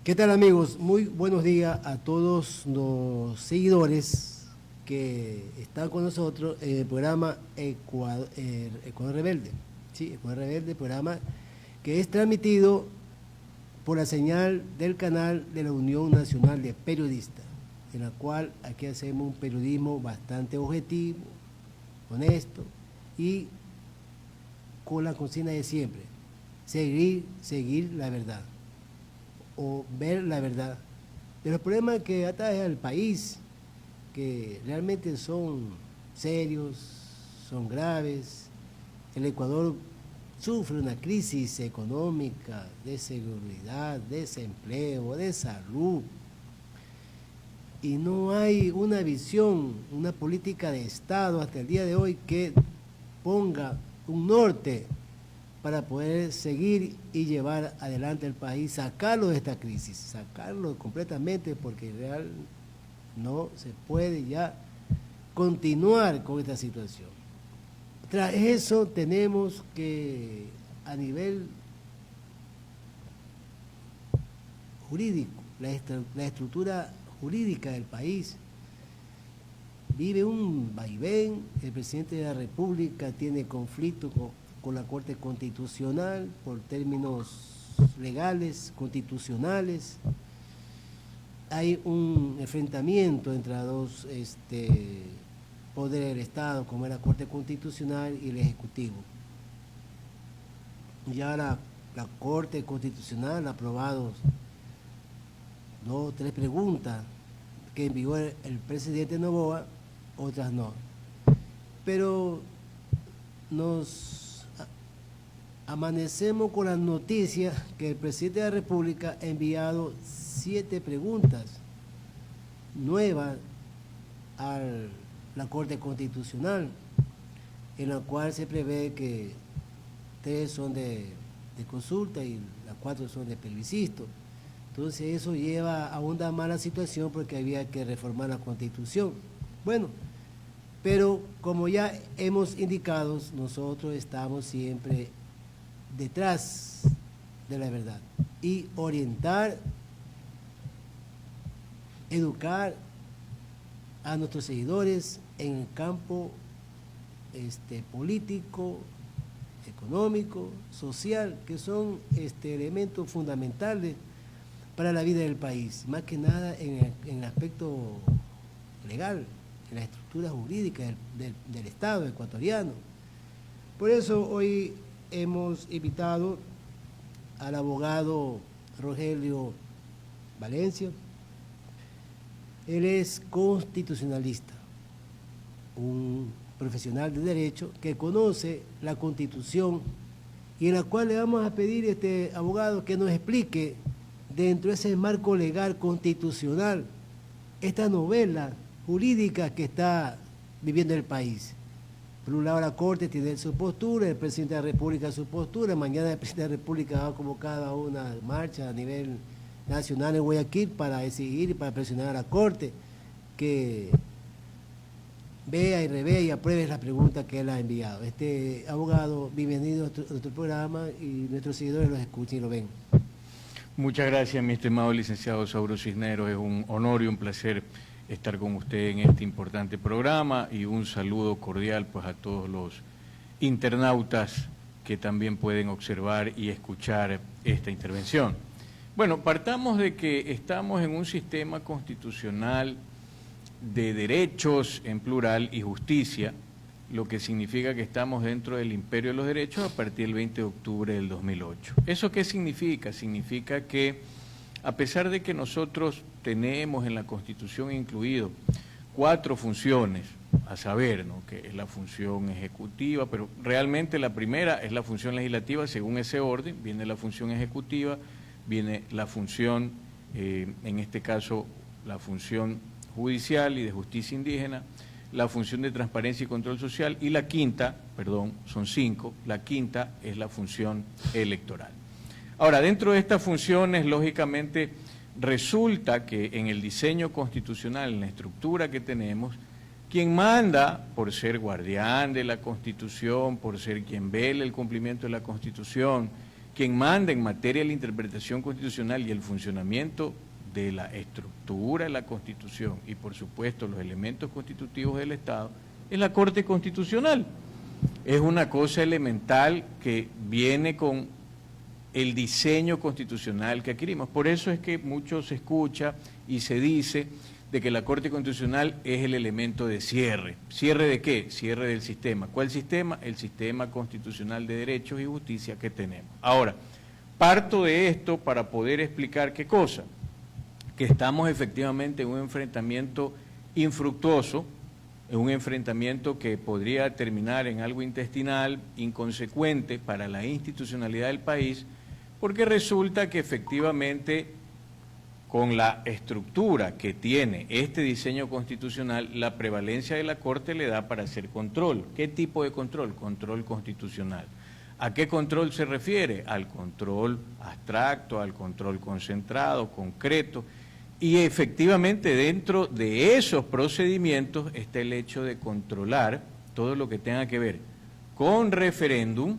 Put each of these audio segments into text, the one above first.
¿Qué tal, amigos? Muy buenos días a todos los seguidores que están con nosotros en el programa Ecuador Rebelde. Sí, Ecuador Rebelde, programa que es transmitido por la señal del canal de la Unión Nacional de Periodistas, en la cual aquí hacemos un periodismo bastante objetivo, honesto y con la consigna de siempre, seguir la verdad o ver la verdad de los problemas que atañen al país, que realmente son serios, son graves. El Ecuador sufre una crisis económica, de seguridad, desempleo, de salud, y no hay una visión, una política de Estado hasta el día de hoy que ponga un norte para poder seguir y llevar adelante el país, sacarlo de esta crisis, sacarlo completamente, porque real no se puede ya continuar con esta situación. Tras eso tenemos que, a nivel jurídico, la estructura jurídica del país vive un vaivén. El presidente de la República tiene conflicto con la Corte Constitucional por términos legales, constitucionales. Hay un enfrentamiento entre los dos poderes del Estado, como es la Corte Constitucional y el Ejecutivo. Ya la Corte Constitucional ha aprobado 2 o 3 preguntas que envió el presidente Noboa, otras no. Pero nos amanecemos con la noticia que el presidente de la República ha enviado 7 preguntas nuevas a la Corte Constitucional, en la cual se prevé que 3 son de consulta y las 4 son de plebiscito. Entonces eso lleva a una mala situación porque había que reformar la Constitución. Bueno, pero como ya hemos indicado, nosotros estamos siempre detrás de la verdad y orientar, educar a nuestros seguidores en el campo político, económico, social, que son elementos fundamentales para la vida del país, más que nada en el aspecto legal, en la estructura jurídica del Estado ecuatoriano. Por eso hoy hemos invitado al abogado Rogelio Valencia. Él es constitucionalista, un profesional de derecho que conoce la Constitución y en la cual le vamos a pedir, abogado, que nos explique dentro de ese marco legal constitucional esta novela jurídica que está viviendo el país. Por un lado, la Corte tiene su postura, el presidente de la República su postura. Mañana el presidente de la República va convocado a una marcha a nivel nacional en Guayaquil para exigir y para presionar a la Corte que vea y revea y apruebe la pregunta que él ha enviado. Abogado, bienvenido a nuestro programa y nuestros seguidores los escuchan y lo ven. Muchas gracias, mi estimado licenciado Sauro Cisneros. Es un honor y un placer estar con usted en este importante programa y un saludo cordial pues a todos los internautas que también pueden observar y escuchar esta intervención. Bueno, partamos de que estamos en un sistema constitucional de derechos en plural y justicia, lo que significa que estamos dentro del imperio de los derechos a partir del 20 de octubre del 2008. ¿Eso qué significa? Significa que a pesar de que nosotros tenemos en la Constitución incluido 4 funciones, a saber, ¿no?, que es la función ejecutiva, pero realmente la primera es la función legislativa, según ese orden, viene la función ejecutiva, viene la función, en este caso, la función judicial y de justicia indígena, la función de transparencia y control social, y la quinta, perdón, son 5, la quinta es la función electoral. Ahora, dentro de estas funciones, lógicamente, resulta que en el diseño constitucional, en la estructura que tenemos, quien manda, por ser guardián de la Constitución, por ser quien vela el cumplimiento de la Constitución, quien manda en materia de la interpretación constitucional y el funcionamiento de la estructura de la Constitución y, por supuesto, los elementos constitutivos del Estado, es la Corte Constitucional. Es una cosa elemental que viene con el diseño constitucional que adquirimos. Por eso es que mucho se escucha y se dice de que la Corte Constitucional es el elemento de cierre. ¿Cierre de qué? Cierre del sistema. ¿Cuál sistema? El sistema constitucional de derechos y justicia que tenemos. Ahora, parto de esto para poder explicar qué cosa. Que estamos efectivamente en un enfrentamiento infructuoso, en un enfrentamiento que podría terminar en algo intestinal, inconsecuente para la institucionalidad del país, porque resulta que efectivamente con la estructura que tiene este diseño constitucional, la prevalencia de la Corte le da para hacer control. ¿Qué tipo de control? Control constitucional. ¿A qué control se refiere? Al control abstracto, al control concentrado, concreto. Y efectivamente dentro de esos procedimientos está el hecho de controlar todo lo que tenga que ver con referéndum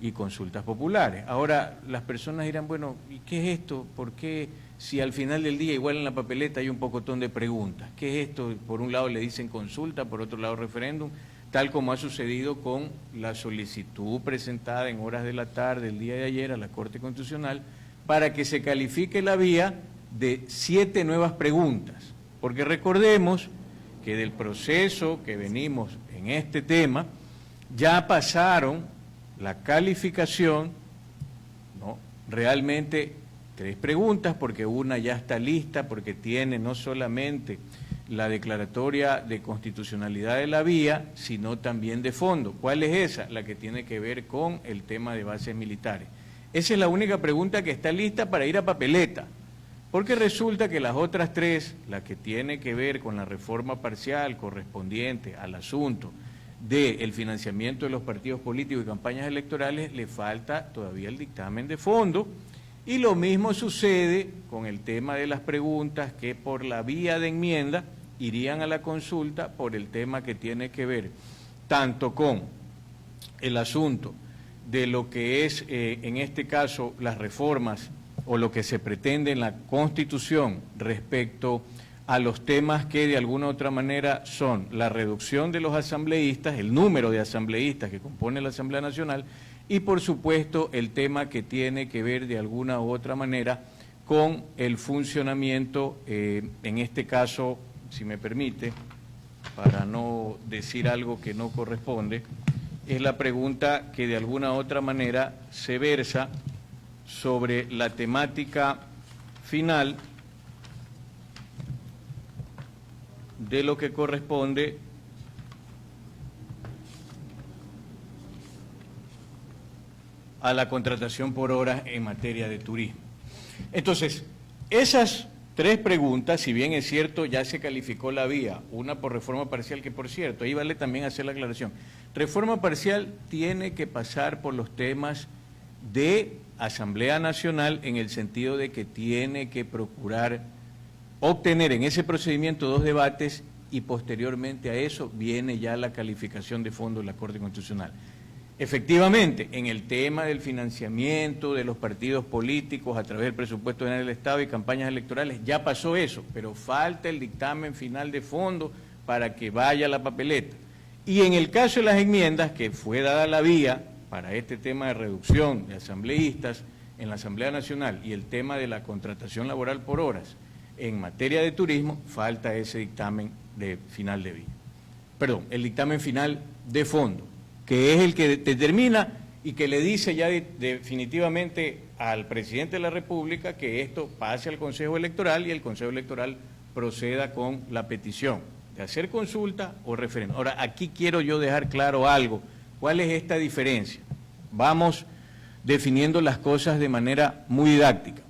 y consultas populares. Ahora, las personas dirán, bueno, ¿y qué es esto? ¿Por qué si al final del día igual en la papeleta hay un pocotón de preguntas? ¿Qué es esto? Por un lado le dicen consulta, por otro lado referéndum, tal como ha sucedido con la solicitud presentada en horas de la tarde el día de ayer a la Corte Constitucional para que se califique la vía de 7 nuevas preguntas, porque recordemos que del proceso que venimos en este tema, ya pasaron la calificación, ¿no? Realmente 3 preguntas, porque una ya está lista, porque tiene no solamente la declaratoria de constitucionalidad de la vía, sino también de fondo. ¿Cuál es esa? La que tiene que ver con el tema de bases militares. Esa es la única pregunta que está lista para ir a papeleta. Porque resulta que las otras 3, la que tiene que ver con la reforma parcial correspondiente al asunto del financiamiento de los partidos políticos y campañas electorales, le falta todavía el dictamen de fondo. Y lo mismo sucede con el tema de las preguntas que por la vía de enmienda irían a la consulta por el tema que tiene que ver tanto con el asunto de lo que es, en este caso, las reformas o lo que se pretende en la Constitución respecto a los temas que de alguna u otra manera son la reducción de los asambleístas, el número de asambleístas que compone la Asamblea Nacional y por supuesto el tema que tiene que ver de alguna u otra manera con el funcionamiento, en este caso, si me permite, para no decir algo que no corresponde, es la pregunta que de alguna u otra manera se versa sobre la temática final de lo que corresponde a la contratación por horas en materia de turismo. Entonces, esas 3 preguntas, si bien es cierto, ya se calificó la vía, una por reforma parcial, que por cierto, ahí vale también hacer la aclaración. Reforma parcial tiene que pasar por los temas de Asamblea Nacional en el sentido de que tiene que procurar obtener en ese procedimiento 2 debates y posteriormente a eso viene ya la calificación de fondo de la Corte Constitucional. Efectivamente, en el tema del financiamiento de los partidos políticos a través del presupuesto general del Estado y campañas electorales, ya pasó eso, pero falta el dictamen final de fondo para que vaya a la papeleta. Y en el caso de las enmiendas, que fue dada la vía para este tema de reducción de asambleístas en la Asamblea Nacional y el tema de la contratación laboral por horas en materia de turismo, falta ese dictamen de final de vía. Perdón, el dictamen final de fondo, que es el que determina y que le dice ya definitivamente al presidente de la República que esto pase al Consejo Electoral y el Consejo Electoral proceda con la petición de hacer consulta o referéndum. Ahora, aquí quiero yo dejar claro algo. ¿Cuál es esta diferencia? Vamos definiendo las cosas de manera muy didáctica.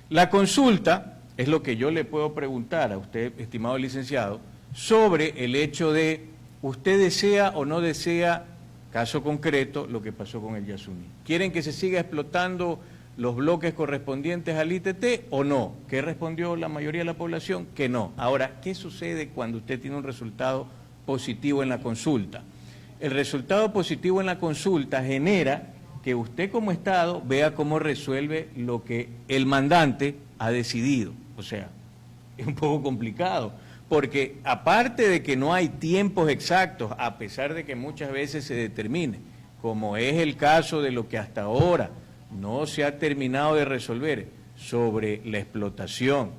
La consulta es lo que yo le puedo preguntar a usted, estimado licenciado, sobre el hecho de usted desea o no desea, caso concreto, lo que pasó con el Yasuní. ¿Quieren que se siga explotando los bloques correspondientes al ITT o no? ¿Qué respondió la mayoría de la población? Que no. Ahora, ¿qué sucede cuando usted tiene un resultado positivo en la consulta? El resultado positivo en la consulta genera que usted como Estado vea cómo resuelve lo que el mandante ha decidido. O sea, es un poco complicado, porque aparte de que no hay tiempos exactos, a pesar de que muchas veces se determine, como es el caso de lo que hasta ahora no se ha terminado de resolver sobre la explotación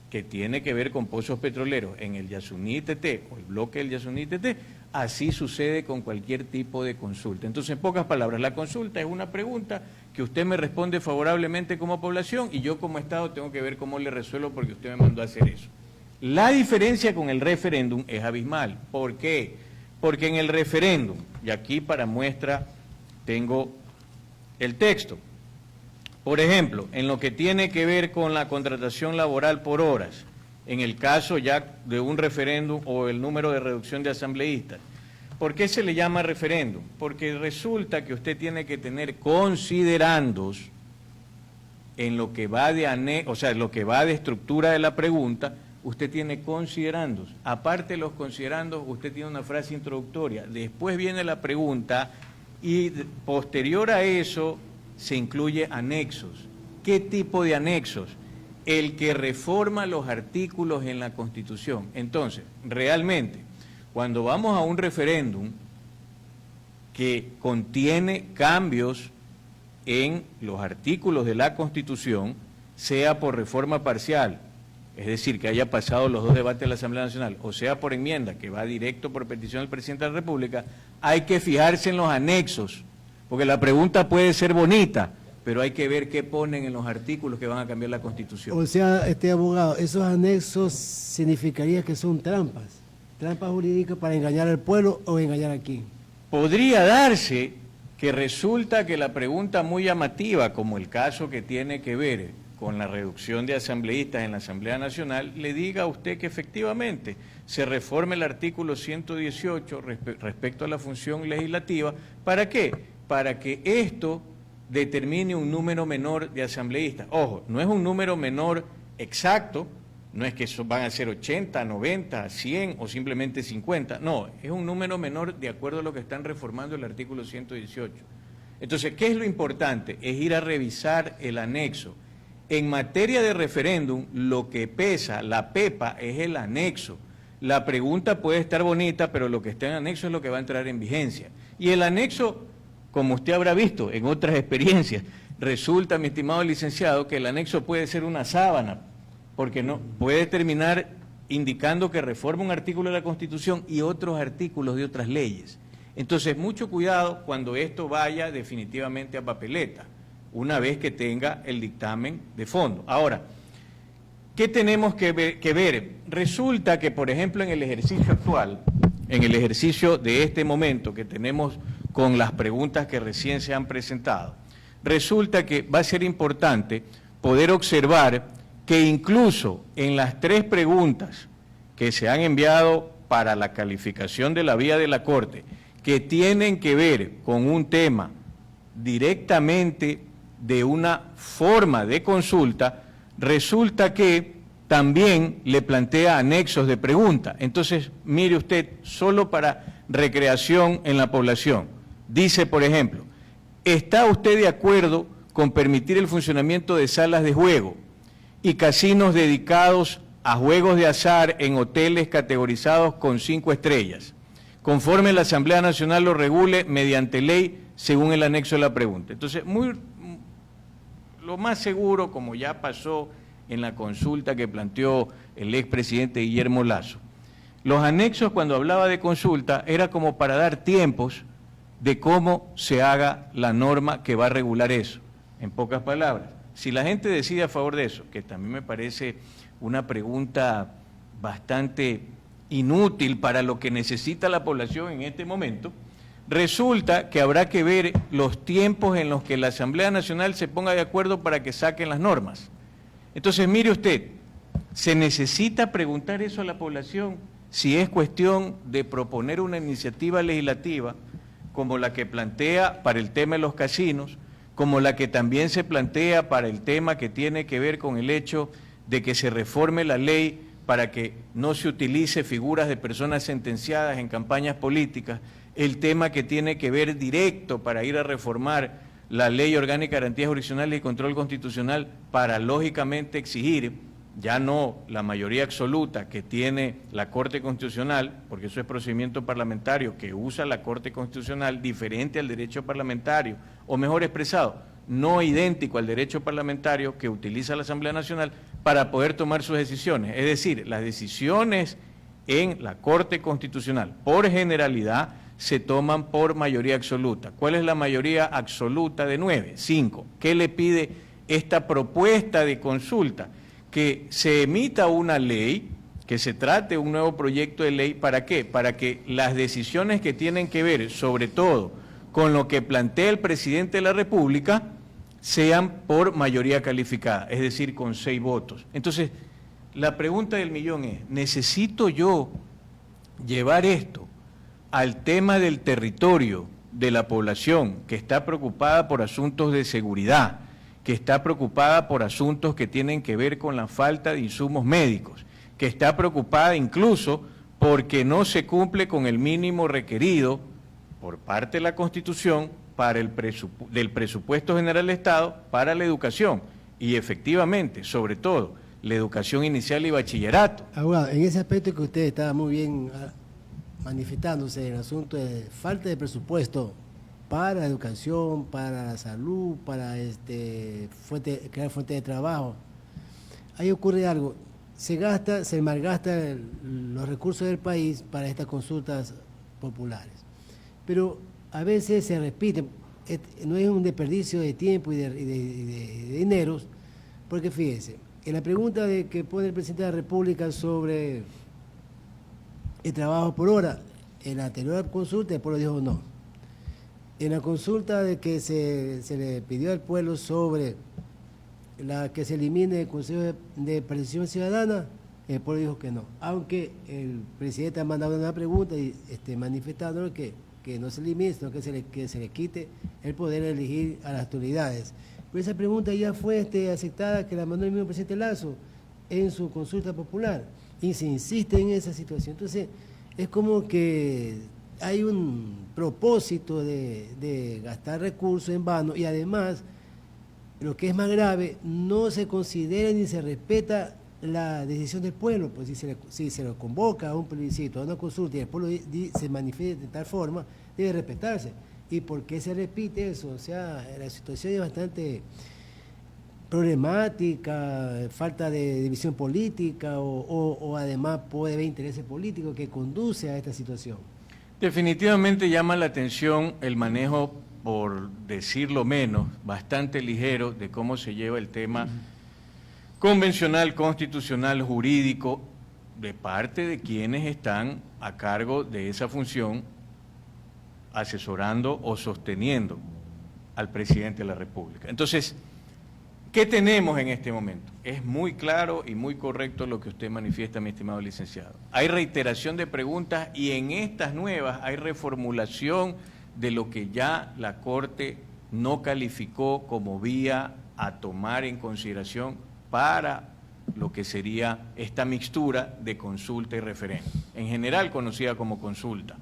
que tiene que ver con pozos petroleros en el Yasuní-Teté o el bloque del Yasuní-Teté, así sucede con cualquier tipo de consulta. Entonces, en pocas palabras, la consulta es una pregunta que usted me responde favorablemente como población y yo como Estado tengo que ver cómo le resuelvo porque usted me mandó a hacer eso. La diferencia con el referéndum es abismal. ¿Por qué? Porque en el referéndum, y aquí para muestra tengo el texto, por ejemplo, en lo que tiene que ver con la contratación laboral por horas, en el caso ya de un referéndum o el número de reducción de asambleístas. ¿Por qué se le llama referéndum? Porque resulta que usted tiene que tener considerandos en lo que va de lo que va de estructura de la pregunta, usted tiene considerandos. Aparte de los considerandos, usted tiene una frase introductoria. Después viene la pregunta y posterior a eso se incluye anexos. ¿Qué tipo de anexos? El que reforma los artículos en la Constitución. Entonces, realmente, cuando vamos a un referéndum que contiene cambios en los artículos de la Constitución, sea por reforma parcial, es decir, que haya pasado los dos debates de la Asamblea Nacional, o sea por enmienda, que va directo por petición del Presidente de la República, hay que fijarse en los anexos, porque la pregunta puede ser bonita, pero hay que ver qué ponen en los artículos que van a cambiar la Constitución. O sea, abogado, esos anexos significaría que son trampas jurídicas para engañar al pueblo o engañar a quién. Podría darse que resulta que la pregunta muy llamativa, como el caso que tiene que ver con la reducción de asambleístas en la Asamblea Nacional, le diga a usted que efectivamente se reforme el artículo 118 respecto a la función legislativa. ¿Para qué? Para que esto determine un número menor de asambleístas. Ojo, no es un número menor exacto, no es que van a ser 80, 90, 100 o simplemente 50, no, es un número menor de acuerdo a lo que están reformando el artículo 118. Entonces, ¿qué es lo importante? Es ir a revisar el anexo. En materia de referéndum, lo que pesa, la pepa, es el anexo. La pregunta puede estar bonita, pero lo que está en anexo es lo que va a entrar en vigencia. Y el anexo, como usted habrá visto en otras experiencias, resulta, mi estimado licenciado, que el anexo puede ser una sábana, porque no puede terminar indicando que reforma un artículo de la Constitución y otros artículos de otras leyes. Entonces, mucho cuidado cuando esto vaya definitivamente a papeleta, una vez que tenga el dictamen de fondo. Ahora, ¿qué tenemos que ver? Resulta que, por ejemplo, en el ejercicio actual, en el ejercicio de este momento que tenemos con las preguntas que recién se han presentado, resulta que va a ser importante poder observar que incluso en las 3 preguntas que se han enviado para la calificación de la vía de la Corte, que tienen que ver con un tema directamente de una forma de consulta, resulta que también le plantea anexos de pregunta. Entonces, mire usted, solo para recreación en la población, dice, por ejemplo, ¿está usted de acuerdo con permitir el funcionamiento de salas de juego y casinos dedicados a juegos de azar en hoteles categorizados con 5 estrellas, conforme la Asamblea Nacional lo regule mediante ley según el anexo de la pregunta? Entonces, lo más seguro, como ya pasó en la consulta que planteó el expresidente Guillermo Lasso, los anexos cuando hablaba de consulta era como para dar tiempos de cómo se haga la norma que va a regular eso. En pocas palabras, si la gente decide a favor de eso, que también me parece una pregunta bastante inútil para lo que necesita la población en este momento, resulta que habrá que ver los tiempos en los que la Asamblea Nacional se ponga de acuerdo para que saquen las normas. Entonces, mire usted, se necesita preguntar eso a la población si es cuestión de proponer una iniciativa legislativa como la que plantea para el tema de los casinos, como la que también se plantea para el tema que tiene que ver con el hecho de que se reforme la ley para que no se utilice figuras de personas sentenciadas en campañas políticas, el tema que tiene que ver directo para ir a reformar la Ley Orgánica de Garantías Jurisdiccionales y Control Constitucional para lógicamente exigir ya no la mayoría absoluta que tiene la Corte Constitucional, porque eso es procedimiento parlamentario que usa la Corte Constitucional diferente al derecho parlamentario, o mejor expresado, no idéntico al derecho parlamentario que utiliza la Asamblea Nacional para poder tomar sus decisiones. Es decir, las decisiones en la Corte Constitucional, por generalidad, se toman por mayoría absoluta. ¿Cuál es la mayoría absoluta de 9? 5. ¿Qué le pide esta propuesta de consulta? Que se emita una ley, que se trate un nuevo proyecto de ley, ¿para qué? Para que las decisiones que tienen que ver, sobre todo, con lo que plantea el presidente de la República, sean por mayoría calificada, es decir, con 6 votos. Entonces, la pregunta del millón es, ¿necesito yo llevar esto al tema del territorio de la población que está preocupada por asuntos de seguridad, que está preocupada por asuntos que tienen que ver con la falta de insumos médicos, que está preocupada incluso porque no se cumple con el mínimo requerido por parte de la Constitución para del presupuesto general del Estado para la educación y efectivamente, sobre todo, la educación inicial y bachillerato? Abogado, en ese aspecto que usted estaba muy bien manifestándose en el asunto de falta de presupuesto para la educación, para la salud, para crear fuentes de trabajo. Ahí ocurre algo, se malgasta los recursos del país para estas consultas populares, pero a veces se repiten, no es un desperdicio de tiempo y de dineros, porque fíjese, en la pregunta que pone el presidente de la República sobre el trabajo por hora, en la anterior consulta el pueblo dijo no. En la consulta de que se le pidió al pueblo sobre que se elimine el Consejo de Participación Ciudadana, el pueblo dijo que no. Aunque el presidente ha mandado una pregunta y manifestando que no se elimine, sino que se le quite el poder de elegir a las autoridades. Pero esa pregunta ya fue aceptada, que la mandó el mismo presidente Lasso en su consulta popular, y se insiste en esa situación. Entonces, es como que hay un propósito de gastar recursos en vano, y además, lo que es más grave, no se considera ni se respeta la decisión del pueblo. Pues si se lo convoca a un plebiscito, a una consulta, y el pueblo se manifiesta de tal forma, debe respetarse. ¿Y por qué se repite eso? O sea, la situación es bastante problemática, falta de división política, o además puede haber intereses políticos que conduce a esta situación. Definitivamente llama la atención el manejo, por decirlo menos, bastante ligero de cómo se lleva el tema convencional, constitucional, jurídico, de parte de quienes están a cargo de esa función, asesorando o sosteniendo al presidente de la República. Entonces, ¿qué tenemos en este momento? Es muy claro y muy correcto lo que usted manifiesta, mi estimado licenciado. Hay reiteración de preguntas y en estas nuevas hay reformulación de lo que ya la Corte no calificó como vía a tomar en consideración para lo que sería esta mixtura de consulta y referéndum, en general conocida como consulta.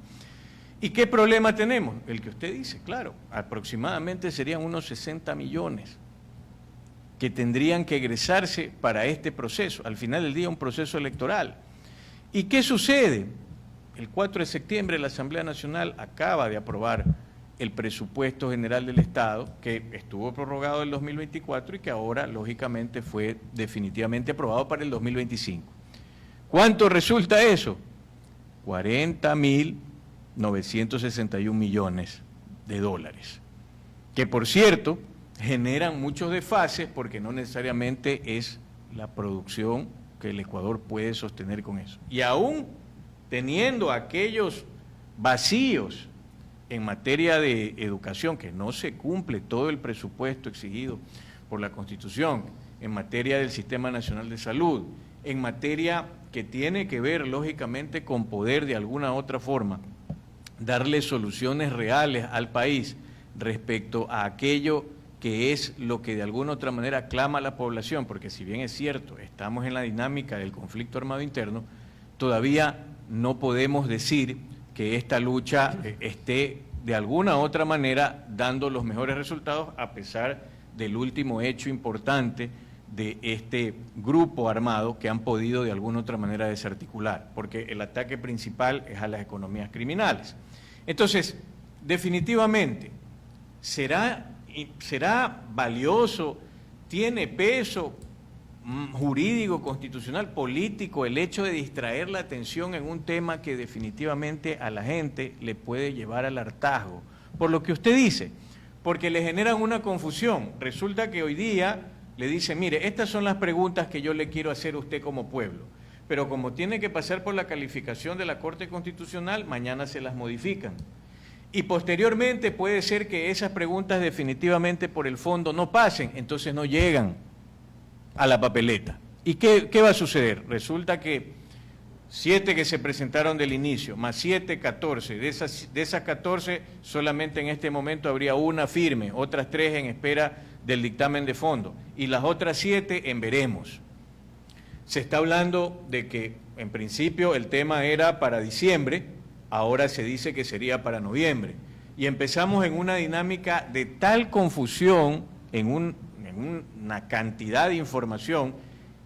¿Y qué problema tenemos? El que usted dice, claro, aproximadamente serían unos 60 millones que tendrían que egresarse para este proceso, al final del día un proceso electoral. ¿Y qué sucede? El 4 de septiembre la Asamblea Nacional acaba de aprobar el presupuesto general del Estado, que estuvo prorrogado en el 2024 y que ahora, lógicamente, fue definitivamente aprobado para el 2025. ¿Cuánto resulta eso? 40.961 millones de dólares, que por cierto generan muchos desfases porque no necesariamente es la producción que el Ecuador puede sostener con eso. Y aún teniendo aquellos vacíos en materia de educación, que no se cumple todo el presupuesto exigido por la Constitución, en materia del Sistema Nacional de Salud, en materia que tiene que ver lógicamente con poder de alguna otra forma darle soluciones reales al país respecto a aquello que es lo que de alguna otra manera clama a la población, porque si bien es cierto, estamos en la dinámica del conflicto armado interno, todavía no podemos decir que esta lucha esté de alguna u otra manera dando los mejores resultados a pesar del último hecho importante de este grupo armado que han podido de alguna u otra manera desarticular, porque el ataque principal es a las economías criminales. Entonces, definitivamente, ¿será valioso, tiene peso jurídico, constitucional, político, el hecho de distraer la atención en un tema que definitivamente a la gente le puede llevar al hartazgo? Por lo que usted dice, porque le generan una confusión. Resulta que hoy día le dicen, mire, estas son las preguntas que yo le quiero hacer a usted como pueblo, pero como tiene que pasar por la calificación de la Corte Constitucional, mañana se las modifican. Y posteriormente puede ser que esas preguntas definitivamente por el fondo no pasen, entonces no llegan a la papeleta. ¿Y qué va a suceder? Resulta que 7 que se presentaron del inicio, más 7, 14. De esas 14, solamente en este momento habría una firme, otras 3 en espera del dictamen de fondo, y las otras 7 en veremos. Se está hablando de que, en principio, el tema era para diciembre, ahora se dice que sería para noviembre. Y empezamos en una dinámica de tal confusión, en una cantidad de información,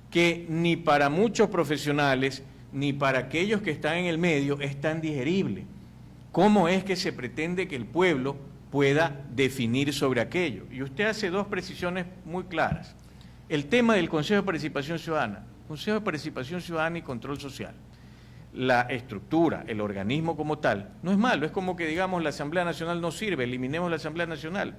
que ni para muchos profesionales, ni para aquellos que están en el medio, es tan digerible. ¿Cómo es que se pretende que el pueblo pueda definir sobre aquello? Y usted hace 2 precisiones muy claras. El tema del Consejo de Participación Ciudadana, Consejo de Participación Ciudadana y Control Social. La estructura, el organismo como tal, no es malo, es como que digamos la Asamblea Nacional no sirve, eliminemos la Asamblea Nacional.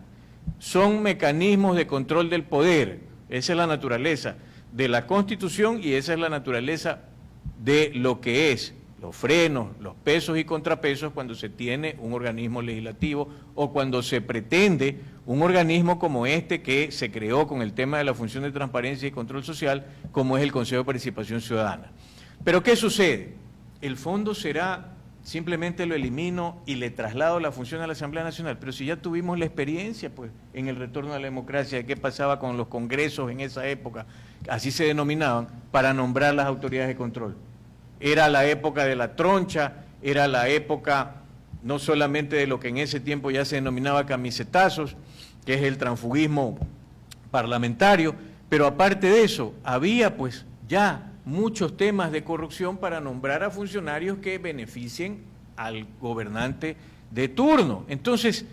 Son mecanismos de control del poder, esa es la naturaleza de la Constitución y esa es la naturaleza de lo que es los frenos, los pesos y contrapesos cuando se tiene un organismo legislativo o cuando se pretende un organismo como este que se creó con el tema de la función de transparencia y control social, como es el Consejo de Participación Ciudadana. Pero ¿qué sucede? El fondo será, simplemente lo elimino y le traslado la función a la Asamblea Nacional, pero si ya tuvimos la experiencia pues, en el retorno a la democracia de qué pasaba con los congresos en esa época, así se denominaban, para nombrar las autoridades de control. Era la época de la troncha, era la época no solamente de lo que en ese tiempo ya se denominaba camisetazos, que es el transfugismo parlamentario, pero aparte de eso, había pues ya muchos temas de corrupción para nombrar a funcionarios que beneficien al gobernante de turno. Entonces,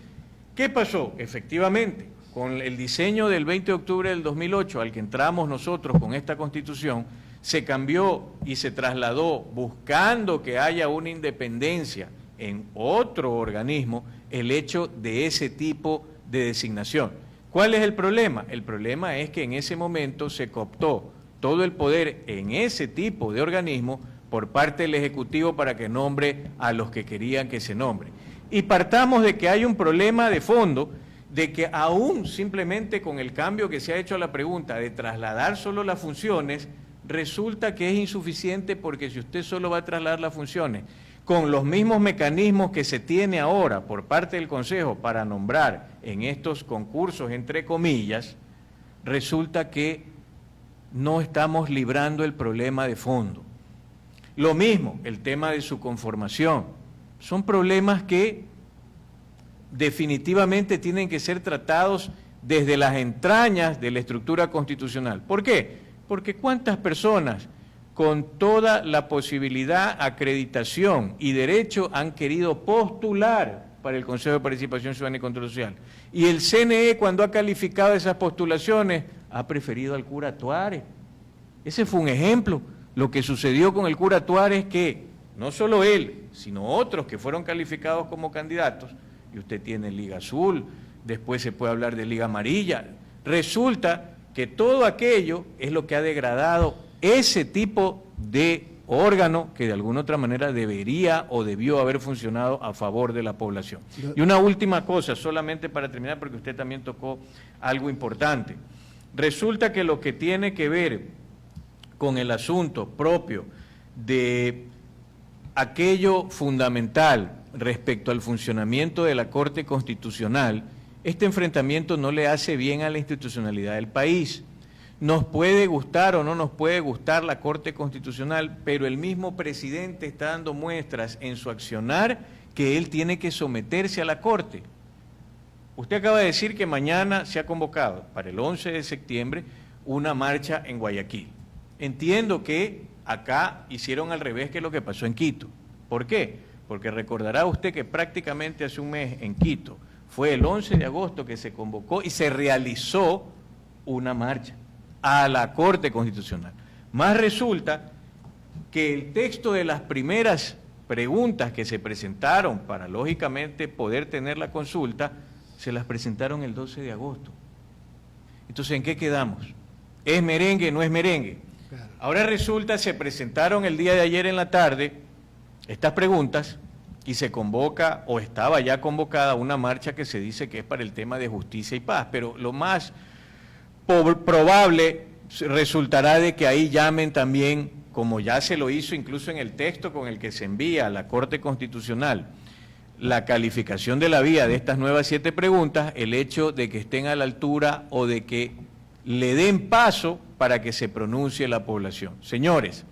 ¿qué pasó? Efectivamente, con el diseño del 20 de octubre del 2008, al que entramos nosotros con esta Constitución, se cambió y se trasladó, buscando que haya una independencia en otro organismo, el hecho de ese tipo de designación. ¿Cuál es el problema? El problema es que en ese momento se cooptó todo el poder en ese tipo de organismo por parte del Ejecutivo para que nombre a los que querían que se nombre. Y partamos de que hay un problema de fondo, de que aún simplemente con el cambio que se ha hecho a la pregunta de trasladar solo las funciones, resulta que es insuficiente porque si usted solo va a trasladar las funciones con los mismos mecanismos que se tiene ahora por parte del Consejo para nombrar en estos concursos, entre comillas, resulta que no estamos librando el problema de fondo. Lo mismo, el tema de su conformación. Son problemas que definitivamente tienen que ser tratados desde las entrañas de la estructura constitucional. ¿Por qué? Porque ¿cuántas personas con toda la posibilidad, acreditación y derecho han querido postular para el Consejo de Participación Ciudadana y Control Social? Y el CNE, cuando ha calificado esas postulaciones, ha preferido al cura Tuárez. Ese fue un ejemplo. Lo que sucedió con el cura Tuárez, que no solo él, sino otros que fueron calificados como candidatos, y usted tiene Liga Azul, después se puede hablar de Liga Amarilla, resulta que todo aquello es lo que ha degradado ese tipo de órgano que de alguna otra manera debería o debió haber funcionado a favor de la población. Y una última cosa, solamente para terminar, porque usted también tocó algo importante. Resulta que lo que tiene que ver con el asunto propio de aquello fundamental respecto al funcionamiento de la Corte Constitucional, este enfrentamiento no le hace bien a la institucionalidad del país. Nos puede gustar o no nos puede gustar la Corte Constitucional, pero el mismo presidente está dando muestras en su accionar que él tiene que someterse a la Corte. Usted acaba de decir que mañana se ha convocado para el 11 de septiembre una marcha en Guayaquil. Entiendo que acá hicieron al revés que lo que pasó en Quito. ¿Por qué? Porque recordará usted que prácticamente hace un mes en Quito fue el 11 de agosto que se convocó y se realizó una marcha a la Corte Constitucional. Más resulta que el texto de las primeras preguntas que se presentaron para, lógicamente, poder tener la consulta, se las presentaron el 12 de agosto. Entonces, ¿en qué quedamos? ¿Es merengue, no es merengue? Claro. Ahora resulta, se presentaron el día de ayer en la tarde estas preguntas y se convoca, o estaba ya convocada, una marcha que se dice que es para el tema de justicia y paz, pero lo más probable resultará de que ahí llamen también, como ya se lo hizo incluso en el texto con el que se envía a la Corte Constitucional, la calificación de la vía de estas nuevas 7 preguntas, el hecho de que estén a la altura o de que le den paso para que se pronuncie la población. Señores,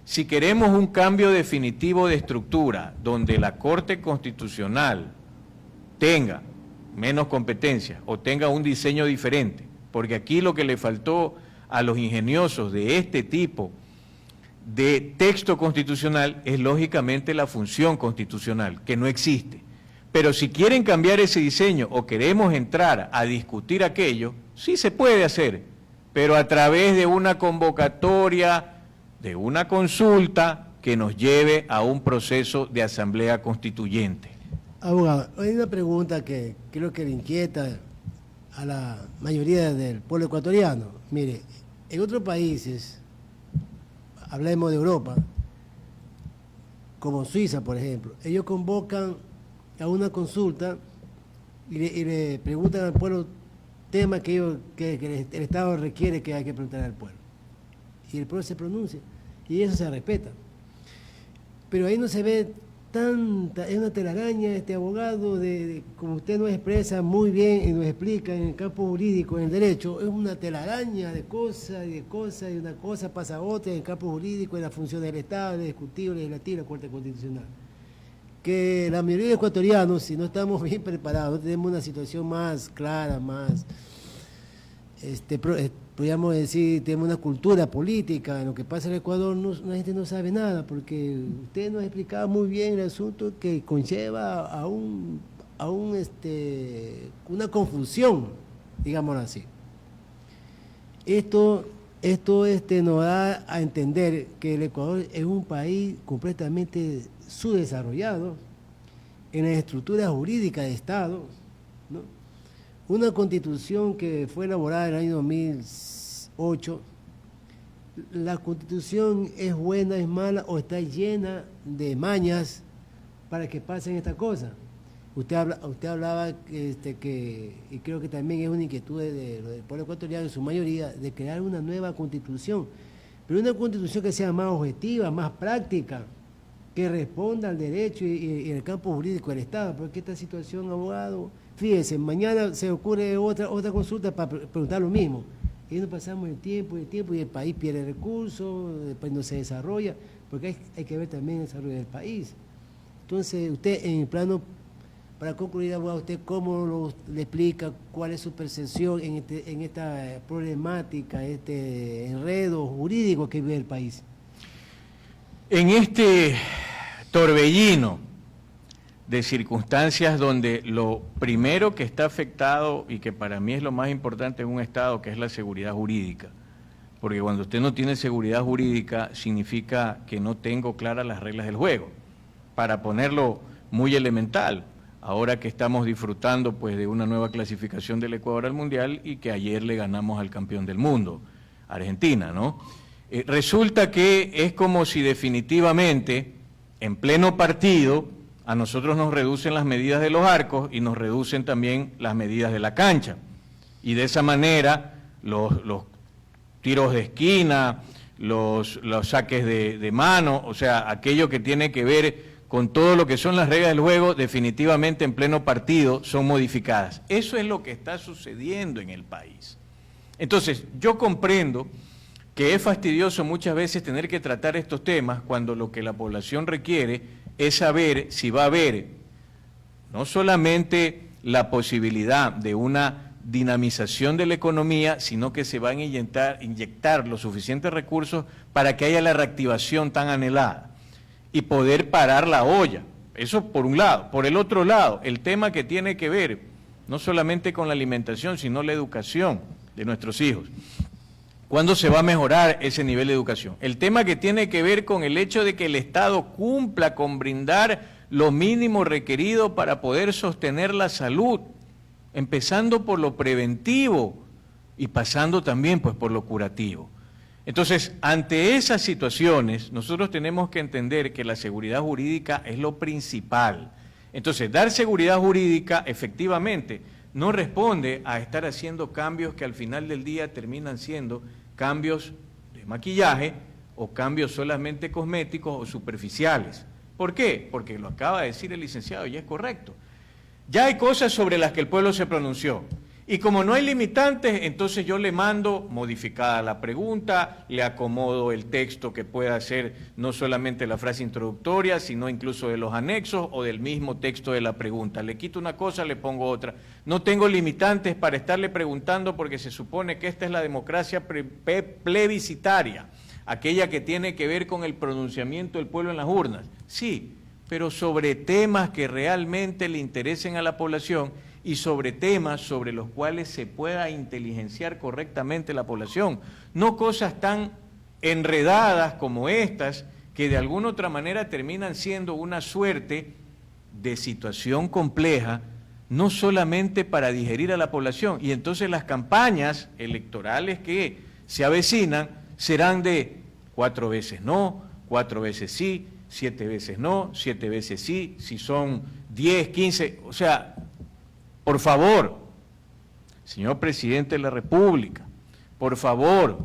si queremos un cambio definitivo de estructura, donde la Corte Constitucional tenga menos competencias o tenga un diseño diferente, porque aquí lo que le faltó a los ingeniosos de este tipo de texto constitucional es lógicamente la función constitucional, que no existe. Pero si quieren cambiar ese diseño o queremos entrar a discutir aquello, sí se puede hacer, pero a través de una convocatoria, de una consulta que nos lleve a un proceso de asamblea constituyente. Abogado, hay una pregunta que creo que le inquieta a la mayoría del pueblo ecuatoriano. Mire, en otros países, hablemos de Europa, como Suiza, por ejemplo, ellos convocan a una consulta y le preguntan al pueblo temas que el Estado requiere que hay que preguntar al pueblo. Y el pueblo se pronuncia, y eso se respeta. Pero ahí no se ve tanta, es una telaraña este abogado, como usted nos expresa muy bien y nos explica en el campo jurídico, en el derecho, es una telaraña de cosas y de cosas, y una cosa pasa a otra en el campo jurídico, en la función del Estado, del Ejecutivo, Legislativo, la Corte Constitucional. Que la mayoría de ecuatorianos, si no estamos bien preparados, no tenemos una situación más clara, más, podríamos decir, tenemos una cultura política. En lo que pasa en el Ecuador, la gente no sabe nada, porque usted nos ha explicado muy bien el asunto que conlleva a una confusión, digámoslo así. Esto nos da a entender que el Ecuador es un país completamente subdesarrollado en las estructuras jurídicas de Estado, ¿no? Una constitución que fue elaborada en el año 2008, la constitución es buena, es mala o está llena de mañas para que pasen estas cosas. Usted hablaba y creo que también es una inquietud del pueblo ecuatoriano en su mayoría, de crear una nueva constitución, pero una constitución que sea más objetiva, más práctica, que responda al derecho y el campo jurídico del Estado, porque esta situación, abogado, fíjese, mañana se ocurre otra consulta para preguntar lo mismo, y nos pasamos el tiempo y el país pierde recursos, después no se desarrolla, porque hay que ver también el desarrollo del país. Entonces, usted en el plano, para concluir, abogado, ¿usted cómo le explica cuál es su percepción en esta problemática, este enredo jurídico que vive el país? En este torbellino de circunstancias donde lo primero que está afectado y que para mí es lo más importante en un Estado, que es la seguridad jurídica, porque cuando usted no tiene seguridad jurídica significa que no tengo claras las reglas del juego. Para ponerlo muy elemental, ahora que estamos disfrutando pues de una nueva clasificación del Ecuador al Mundial y que ayer le ganamos al campeón del mundo, Argentina, ¿no? Resulta que es como si definitivamente, en pleno partido, a nosotros nos reducen las medidas de los arcos y nos reducen también las medidas de la cancha. Y de esa manera, los tiros de esquina, los saques de mano, o sea, aquello que tiene que ver con todo lo que son las reglas del juego, definitivamente en pleno partido son modificadas. Eso es lo que está sucediendo en el país. Entonces, yo comprendo que es fastidioso muchas veces tener que tratar estos temas cuando lo que la población requiere es saber si va a haber no solamente la posibilidad de una dinamización de la economía, sino que se van a inyectar los suficientes recursos para que haya la reactivación tan anhelada y poder parar la olla. Eso por un lado. Por el otro lado, el tema que tiene que ver no solamente con la alimentación, sino la educación de nuestros hijos. ¿Cuándo se va a mejorar ese nivel de educación? El tema que tiene que ver con el hecho de que el Estado cumpla con brindar lo mínimo requerido para poder sostener la salud, empezando por lo preventivo y pasando también pues por lo curativo. Entonces, ante esas situaciones, nosotros tenemos que entender que la seguridad jurídica es lo principal. Entonces, dar seguridad jurídica, efectivamente, no responde a estar haciendo cambios que al final del día terminan siendo cambios de maquillaje o cambios solamente cosméticos o superficiales. ¿Por qué? Porque lo acaba de decir el licenciado y es correcto. Ya hay cosas sobre las que el pueblo se pronunció. Y como no hay limitantes, entonces yo le mando modificada la pregunta, le acomodo el texto que pueda ser no solamente la frase introductoria, sino incluso de los anexos o del mismo texto de la pregunta. Le quito una cosa, le pongo otra. No tengo limitantes para estarle preguntando porque se supone que esta es la democracia plebiscitaria, aquella que tiene que ver con el pronunciamiento del pueblo en las urnas. Sí, pero sobre temas que realmente le interesen a la población y sobre temas sobre los cuales se pueda inteligenciar correctamente la población, no cosas tan enredadas como estas que de alguna otra manera terminan siendo una suerte de situación compleja, no solamente para digerir a la población, y entonces las campañas electorales que se avecinan serán de 4 veces no, 4 veces sí, 7 veces no, 7 veces sí, si son 10, 15, o sea, por favor, señor presidente de la República, por favor,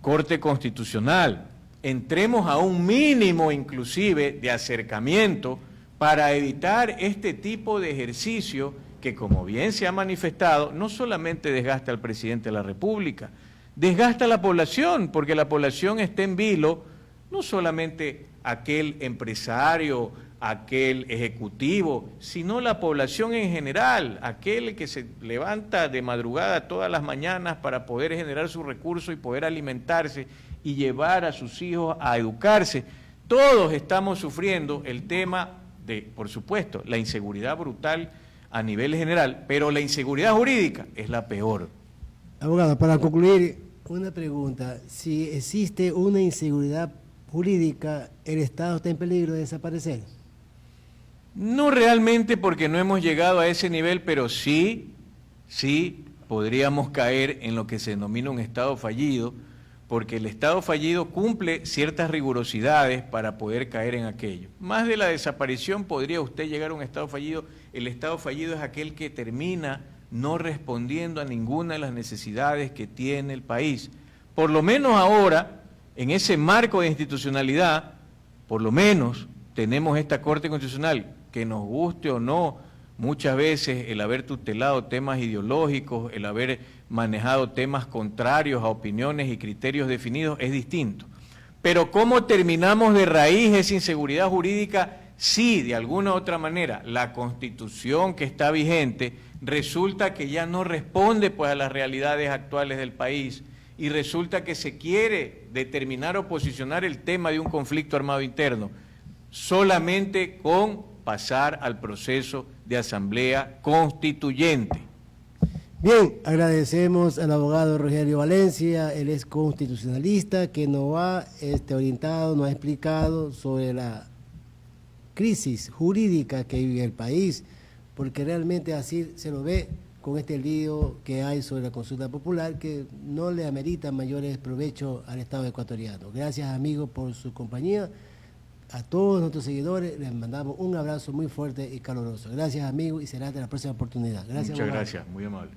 Corte Constitucional, entremos a un mínimo inclusive de acercamiento para evitar este tipo de ejercicio que, como bien se ha manifestado, no solamente desgasta al presidente de la República, desgasta a la población, porque la población está en vilo, no solamente aquel empresario, aquel ejecutivo, sino la población en general, aquel que se levanta de madrugada todas las mañanas para poder generar sus recursos y poder alimentarse y llevar a sus hijos a educarse. Todos estamos sufriendo el tema de, por supuesto, la inseguridad brutal a nivel general, pero la inseguridad jurídica es la peor. Abogado, para concluir, una pregunta. Si existe una inseguridad jurídica, ¿el Estado está en peligro de desaparecer? No realmente porque no hemos llegado a ese nivel, pero sí podríamos caer en lo que se denomina un Estado fallido, porque el Estado fallido cumple ciertas rigurosidades para poder caer en aquello. Más de la desaparición podría usted llegar a un Estado fallido. El Estado fallido es aquel que termina no respondiendo a ninguna de las necesidades que tiene el país. Por lo menos ahora, en ese marco de institucionalidad, por lo menos tenemos esta Corte Constitucional, que nos guste o no, muchas veces el haber tutelado temas ideológicos, el haber manejado temas contrarios a opiniones y criterios definidos es distinto. Pero ¿cómo terminamos de raíz esa inseguridad jurídica? Sí, de alguna u otra manera, la Constitución que está vigente resulta que ya no responde pues a las realidades actuales del país y resulta que se quiere determinar o posicionar el tema de un conflicto armado interno solamente con pasar al proceso de asamblea constituyente. Bien, agradecemos al abogado Rogelio Valencia, él es constitucionalista, que nos ha orientado, nos ha explicado sobre la crisis jurídica que vive el país, porque realmente así se lo ve con este lío que hay sobre la consulta popular, que no le amerita mayores provechos al Estado ecuatoriano. Gracias, amigos, por su compañía. A todos nuestros seguidores les mandamos un abrazo muy fuerte y caluroso. Gracias, amigos, y será hasta la próxima oportunidad. Gracias. Muchas gracias, muy amable.